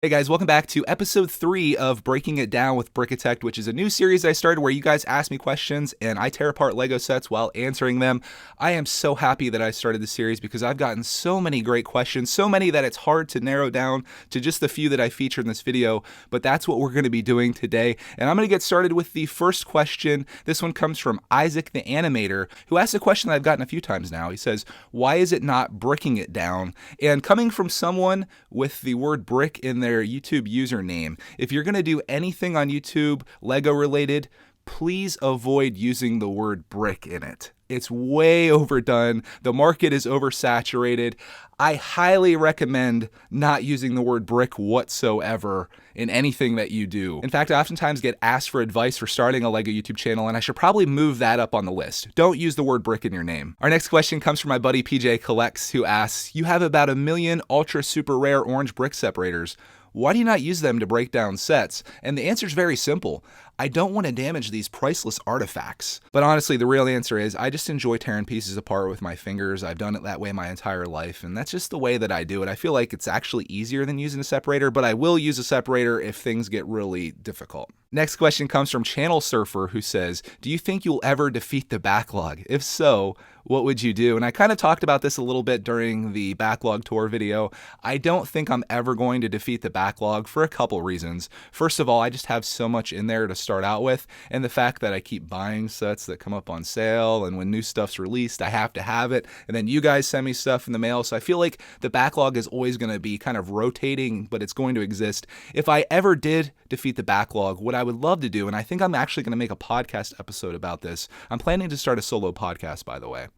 Hey guys, welcome back to episode 3 of Breaking It Down with Brickitect, which is a new series I started where you guys ask me questions and I tear apart Lego sets while answering them. I am so happy that I started this series because I've gotten so many great questions, so many that it's hard to narrow down to just the few that I featured in this video, but that's what we're going to be doing today. And I'm going to get started with the first question. This one comes from Isaac the Animator, who asked a question that I've gotten a few times now. He says, why is it not bricking it down? And coming from someone with the word brick in their YouTube username, if you're going to do anything on YouTube Lego related, please avoid using the word brick in it. It's way overdone. The market is oversaturated. I highly recommend not using the word brick whatsoever in anything that you do. In fact, I oftentimes get asked for advice for starting a Lego YouTube channel, and I should probably move that up on the list. Don't use the word brick in your name. Our next question comes from my buddy PJ Collects, who asks, you have about 1 million ultra super rare orange brick separators. Why do you not use them to break down sets? And the answer is very simple. I don't want to damage these priceless artifacts. But honestly, the real answer is I just enjoy tearing pieces apart with my fingers. I've done it that way my entire life, and that's just the way that I do it. I feel like it's actually easier than using a separator, but I will use a separator if things get really difficult. Next question comes from Channel Surfer, who says, do you think you'll ever defeat the backlog? If so, what would you do? And I kind of talked about this a little bit during the backlog tour video. I don't think I'm ever going to defeat the backlog for a couple reasons. First of all, I just have so much in there to start out with, and the fact that I keep buying sets that come up on sale, and when new stuff's released, I have to have it, and then you guys send me stuff in the mail, so I feel like the backlog is always going to be kind of rotating, but it's going to exist. If I ever did defeat the backlog, what I would love to do, and I think I'm actually going to make a podcast episode about this. I'm planning to start a solo podcast, by the way.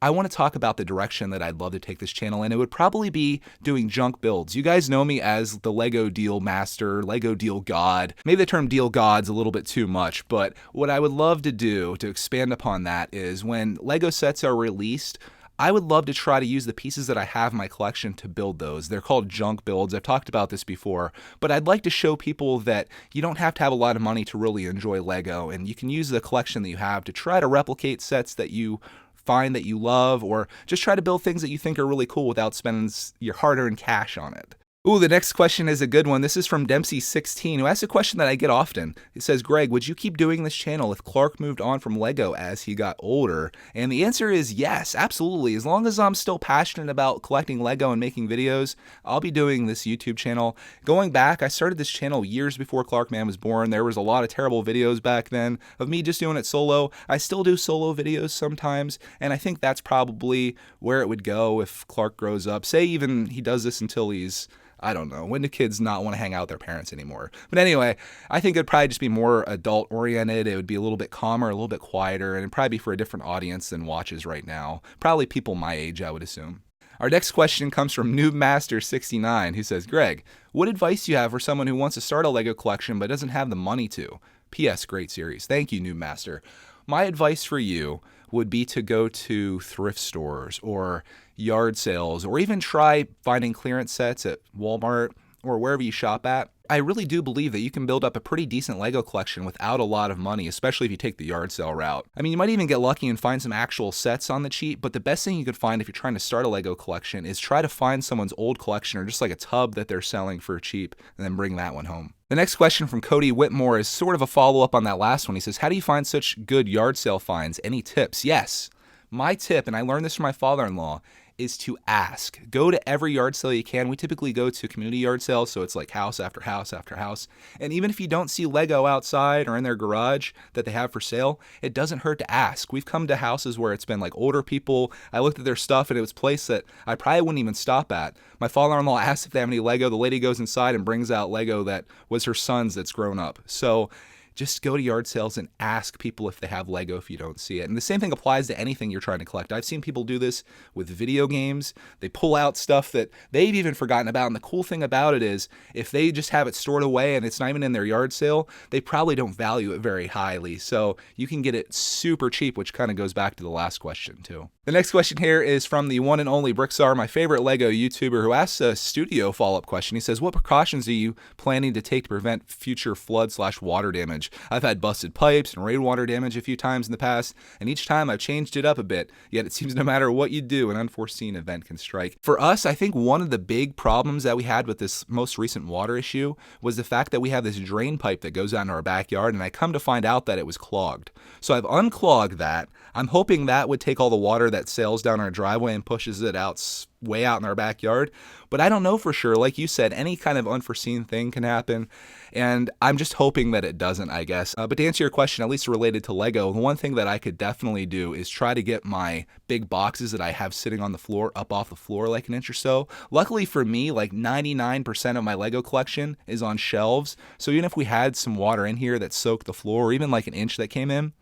I want to talk about the direction that I'd love to take this channel, and it would probably be doing junk builds. You guys know me as the Lego deal master, Lego deal god. Maybe the term deal god's a little bit too much, but what I would love to do to expand upon that is when Lego sets are released, I would love to try to use the pieces that I have in my collection to build those. They're called junk builds. I've talked about this before, but I'd like to show people that you don't have to have a lot of money to really enjoy Lego, and you can use the collection that you have to try to replicate sets that you find that you love, or just try to build things that you think are really cool without spending your hard-earned cash on it. Ooh, the next question is a good one. This is from Dempsey16, who asks a question that I get often. It says, Greg, would you keep doing this channel if Clark moved on from Lego as he got older? And the answer is yes, absolutely. As long as I'm still passionate about collecting Lego and making videos, I'll be doing this YouTube channel. Going back, I started this channel years before Clark Man was born. There was a lot of terrible videos back then of me just doing it solo. I still do solo videos sometimes, and I think that's probably where it would go if Clark grows up. Say even he does this until he's, I don't know, when do kids not want to hang out with their parents anymore? But anyway, I think it'd probably just be more adult oriented. It would be a little bit calmer, a little bit quieter, and it'd probably be for a different audience than watches right now. Probably people my age, I would assume. Our next question comes from Noobmaster69, who says, Greg, what advice do you have for someone who wants to start a Lego collection but doesn't have the money to? P.S. Great series. Thank you, Noobmaster. My advice for you would be to go to thrift stores or yard sales, or even try finding clearance sets at Walmart or wherever you shop at. I really do believe that you can build up a pretty decent Lego collection without a lot of money, especially if you take the yard sale route. I mean, you might even get lucky and find some actual sets on the cheap, but the best thing you could find if you're trying to start a Lego collection is try to find someone's old collection or just like a tub that they're selling for cheap, and then bring that one home. The next question from Cody Whitmore is sort of a follow-up on that last one. He says, how do you find such good yard sale finds? Any tips? Yes. My tip, and I learned this from my father-in-law, is to ask. Go to every yard sale you can. We typically go to community yard sales, so it's like house after house after house. And even if you don't see Lego outside or in their garage that they have for sale, it doesn't hurt to ask. We've come to houses where it's been like older people. I looked at their stuff and it was a place that I probably wouldn't even stop at. My father-in-law asks if they have any Lego. The lady goes inside and brings out Lego that was her son's that's grown up. So just go to yard sales and ask people if they have Lego if you don't see it. And the same thing applies to anything you're trying to collect. I've seen people do this with video games. They pull out stuff that they've even forgotten about. And the cool thing about it is if they just have it stored away and it's not even in their yard sale, they probably don't value it very highly. So you can get it super cheap, which kind of goes back to the last question too. The next question here is from the one and only Brickstar, my favorite Lego YouTuber, who asks a studio follow-up question. He says, what precautions are you planning to take to prevent future flood/water damage? damage. I've had busted pipes and rainwater damage a few times in the past, and each time I've changed it up a bit, yet it seems no matter what you do, an unforeseen event can strike. For us, I think one of the big problems that we had with this most recent water issue was the fact that we have this drain pipe that goes out in our backyard, and I come to find out that it was clogged. So I've unclogged that. I'm hoping that would take all the water that sails down our driveway and pushes it out way out in our backyard. But I don't know for sure. Like you said, any kind of unforeseen thing can happen. And I'm just hoping that it doesn't, I guess. But to answer your question, at least related to Lego, the one thing that I could definitely do is try to get my big boxes that I have sitting on the floor up off the floor like an inch or so. Luckily for me, like 99% of my Lego collection is on shelves. So even if we had some water in here that soaked the floor, or even like an inch that came in,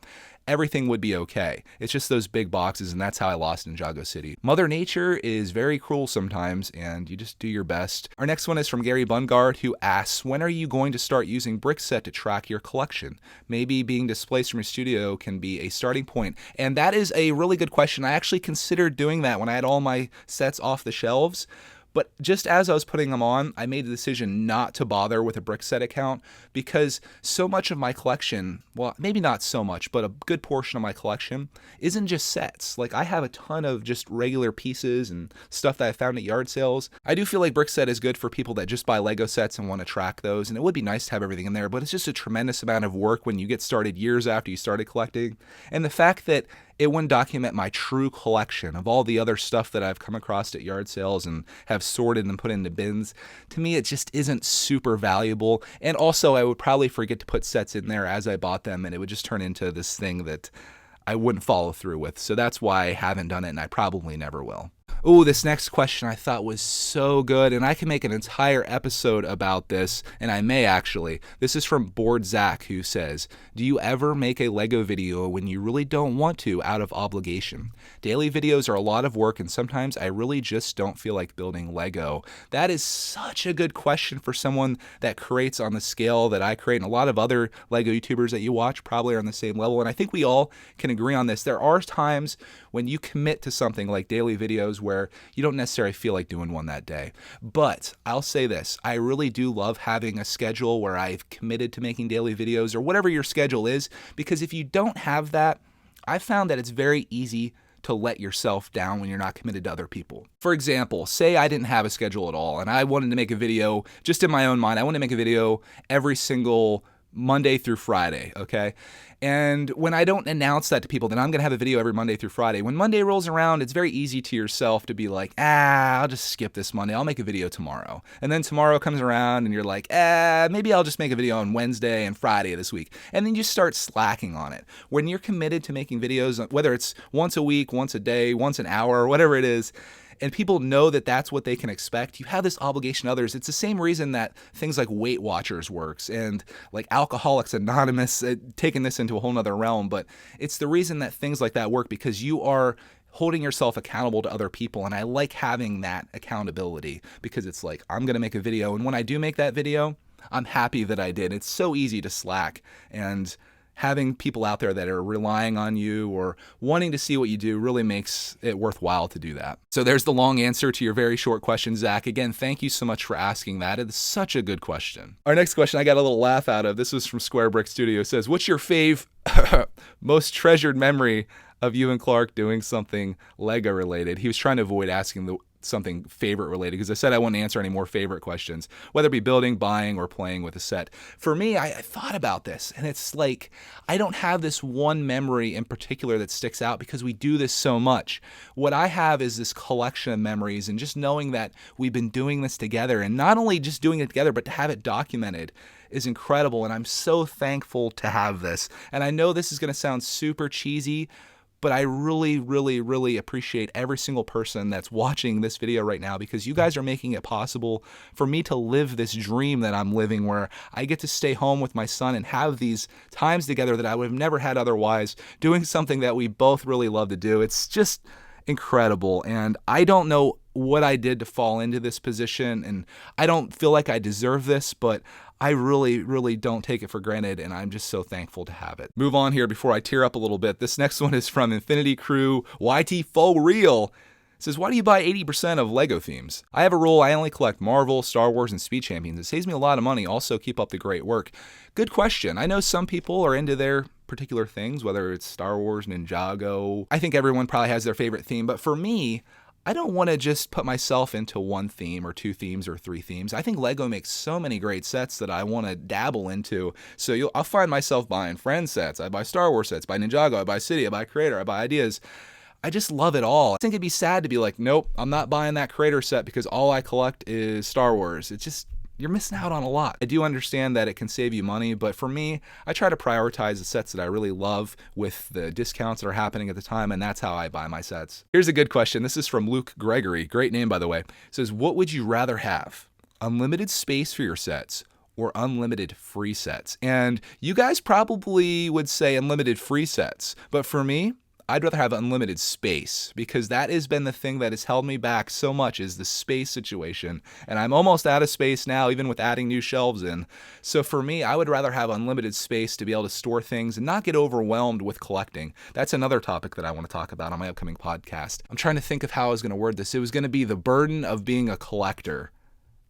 everything would be okay. It's just those big boxes, and that's how I lost Ninjago City. Mother Nature is very cruel sometimes, and you just do your best. Our next one is from Gary Bungard, who asks, when are you going to start using Brickset to track your collection? Maybe being displaced from your studio can be a starting point. And that is a really good question. I actually considered doing that when I had all my sets off the shelves. But just as I was putting them on, I made the decision not to bother with a Brickset account because so much of my collection, well, maybe not so much, but a good portion of my collection isn't just sets. Like I have a ton of just regular pieces and stuff that I found at yard sales. I do feel like Brickset is good for people that just buy Lego sets and want to track those, and it would be nice to have everything in there, but it's just a tremendous amount of work when you get started years after you started collecting. And the fact that it wouldn't document my true collection of all the other stuff that I've come across at yard sales and have sorted and put into bins. To me, it just isn't super valuable. And also, I would probably forget to put sets in there as I bought them, and it would just turn into this thing that I wouldn't follow through with. So that's why I haven't done it, and I probably never will. Oh, this next question I thought was so good, and I can make an entire episode about this, and I may actually. This is from Bored Zach, who says, do you ever make a Lego video when you really don't want to out of obligation? Daily videos are a lot of work, and sometimes I really just don't feel like building Lego. That is such a good question for someone that creates on the scale that I create, and a lot of other Lego YouTubers that you watch probably are on the same level, and I think we all can agree on this. There are times when you commit to something like daily videos where you don't necessarily feel like doing one that day. But I'll say this, I really do love having a schedule where I've committed to making daily videos or whatever your schedule is, because if you don't have that, I've found that it's very easy to let yourself down when you're not committed to other people. For example, say I didn't have a schedule at all and I wanted to make a video just in my own mind. I want to make a video every single Monday through Friday, okay? And when I don't announce that to people, then I'm going to have a video every Monday through Friday. When Monday rolls around, it's very easy to yourself to be like, I'll just skip this Monday. I'll make a video tomorrow. And then tomorrow comes around and you're like, maybe I'll just make a video on Wednesday and Friday this week. And then you start slacking on it. When you're committed to making videos, whether it's once a week, once a day, once an hour, whatever it is, and people know that that's what they can expect, you have this obligation to others. It's the same reason that things like Weight Watchers works and like Alcoholics Anonymous, taking this into a whole nother realm, but it's the reason that things like that work because you are holding yourself accountable to other people. And I like having that accountability because it's like, I'm going to make a video. And when I do make that video, I'm happy that I did. It's so easy to slack, and having people out there that are relying on you or wanting to see what you do really makes it worthwhile to do that. So there's the long answer to your very short question, Zach. Again, thank you so much for asking that. It's such a good question. Our next question I got a little laugh out of. This was from Square Brick Studio. It says, what's your most treasured memory of you and Clark doing something Lego related? He was trying to avoid asking something favorite related because I said I wouldn't answer any more favorite questions, whether it be building, buying, or playing with a set. For me, I thought about this, and it's like I don't have this one memory in particular that sticks out because we do this so much. What I have is this collection of memories, and just knowing that we've been doing this together, and not only just doing it together, but to have it documented is incredible, and I'm so thankful to have this. And I know this is going to sound super cheesy, but I really, really, really appreciate every single person that's watching this video right now because you guys are making it possible for me to live this dream that I'm living where I get to stay home with my son and have these times together that I would have never had otherwise, doing something that we both really love to do. It's just incredible, and I don't know what I did to fall into this position, and I don't feel like I deserve this, but I really, really don't take it for granted, and I'm just so thankful to have it. Move on here before I tear up a little bit. This next one is from Infinity Crew YT Full Real. It says, why do you buy 80% of LEGO themes? I have a rule. I only collect Marvel, Star Wars, and Speed Champions. It saves me a lot of money. Also, keep up the great work. Good question. I know some people are into their particular things, whether it's Star Wars, Ninjago. I think everyone probably has their favorite theme, but for me, I don't want to just put myself into one theme or two themes or three themes. I think LEGO makes so many great sets that I want to dabble into. So I'll find myself buying Friends sets. I buy Star Wars sets, I buy Ninjago, I buy City, I buy Creator, I buy Ideas. I just love it all. I think it'd be sad to be like, nope, I'm not buying that Creator set because all I collect is Star Wars. It's just, you're missing out on a lot. I do understand that it can save you money, but for me, I try to prioritize the sets that I really love with the discounts that are happening at the time, and that's how I buy my sets. Here's a good question. This is from Luke Gregory. Great name, by the way. It says, what would you rather have? Unlimited space for your sets or unlimited free sets? And you guys probably would say unlimited free sets, but for me, I'd rather have unlimited space because that has been the thing that has held me back so much is the space situation. And I'm almost out of space now, even with adding new shelves in. So for me, I would rather have unlimited space to be able to store things and not get overwhelmed with collecting. That's another topic that I want to talk about on my upcoming podcast. I'm trying to think of how I was going to word this. It was going to be the burden of being a collector.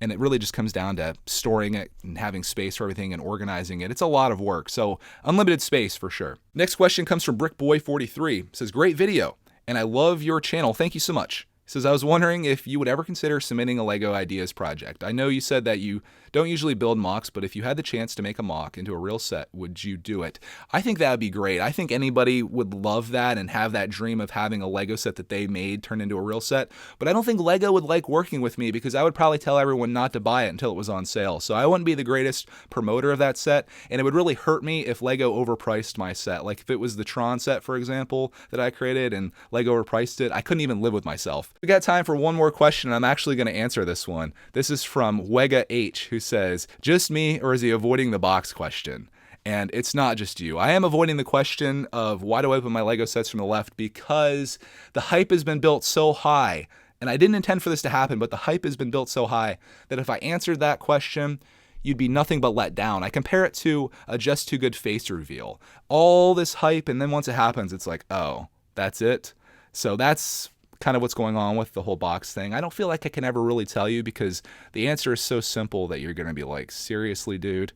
And it really just comes down to storing it and having space for everything and organizing it. It's a lot of work. So unlimited space for sure. Next question comes from BrickBoy43. It says, great video. And I love your channel. Thank you so much. It says, I was wondering if you would ever consider submitting a LEGO Ideas project. I know you said that you don't usually build mocks, but if you had the chance to make a mock into a real set, would you do it? I think that would be great. I think anybody would love that and have that dream of having a LEGO set that they made turn into a real set. But I don't think LEGO would like working with me because I would probably tell everyone not to buy it until it was on sale. So I wouldn't be the greatest promoter of that set, and it would really hurt me if LEGO overpriced my set. Like if it was the Tron set, for example, that I created and LEGO overpriced it, I couldn't even live with myself. We got time for one more question, and I'm actually going to answer this one. This is from Wega H, who says, just me, or is he avoiding the box question? And it's not just you. I am avoiding the question of why do I open my LEGO sets from the left, because the hype has been built so high, and I didn't intend for this to happen, but the hype has been built so high that if I answered that question, you'd be nothing but let down. I compare it to a Just Too Good face reveal. All this hype, and then once it happens, it's like, oh, that's it? So that's kind of what's going on with the whole box thing. I don't feel like I can ever really tell you because the answer is so simple that you're going to be like, seriously, dude?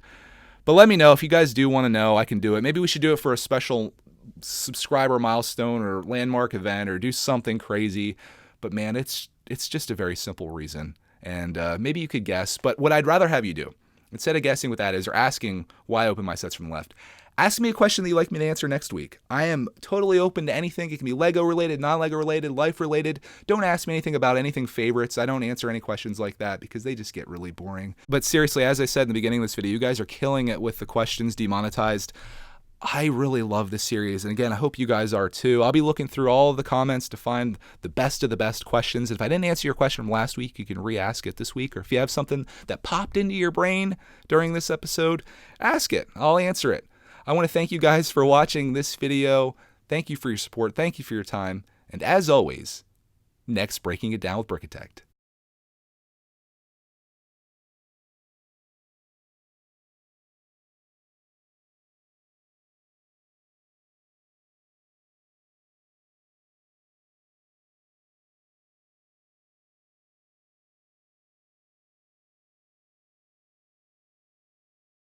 But let me know if you guys do want to know. I can do it. Maybe we should do it for a special subscriber milestone or landmark event or do something crazy. But man, it's just a very simple reason. And maybe you could guess. But what I'd rather have you do, instead of guessing what that is or asking why I open my sets from the left, ask me a question that you'd like me to answer next week. I am totally open to anything. It can be LEGO related, non-LEGO related, life related. Don't ask me anything about anything favorites. I don't answer any questions like that because they just get really boring. But seriously, as I said in the beginning of this video, you guys are killing it with the questions demonetized. I really love this series, and again, I hope you guys are too. I'll be looking through all of the comments to find the best of the best questions. If I didn't answer your question from last week, you can re-ask it this week, or if you have something that popped into your brain during this episode, ask it. I'll answer it. I want to thank you guys for watching this video. Thank you for your support. Thank you for your time. And as always, next Breaking It Down with Brickitect.